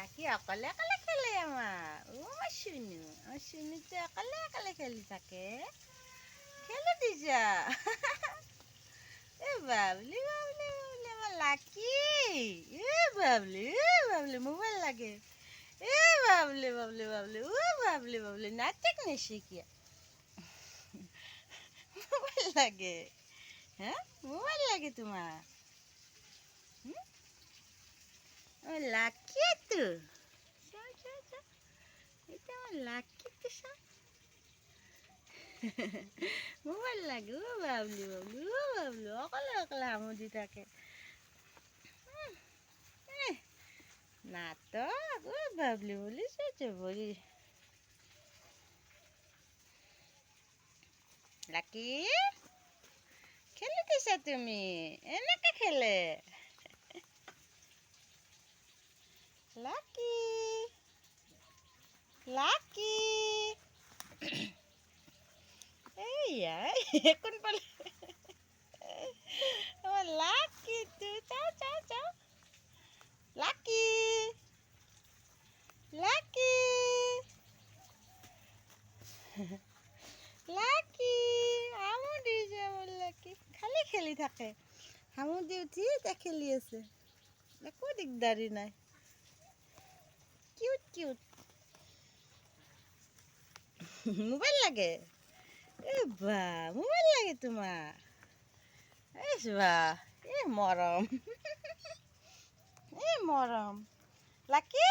লাকি অকলে অকলে খেলে আমাৰ শুনুটো অকলে অকলে খেলি থাকে খেলো দিছা এ বাবলি বাবলি বাবলি আমার লাকি বাবলি মোবাইল লাগে এ বাবলি বাবলি বাবলি বাবলি নাটক নেই শিখিয়া মোবাইল লাগে হ্যাঁ মোবাইল লাগে তোমার লাকি তো এটা আমার লাকি তো মোবাইল লাগে বাবলি অকলে অকলে হামুদি থাকে নাটক বাবলি বলিস বলি লাকি খেলে দিছা তুমি এনেকে খেলে লাকি লাকি এইয়া কোন পালে আমার লাকি তুই চাও লাকি লাকি লাকি হামুদি যে আমার লাকি খালি খেলি থাকে হামুদি উঠি তা খেলি আছে একো দিগদারি নাই কিউট মোবাইল লাগে এ বা মোবাইল লাগে তোমার বা মরম লাকি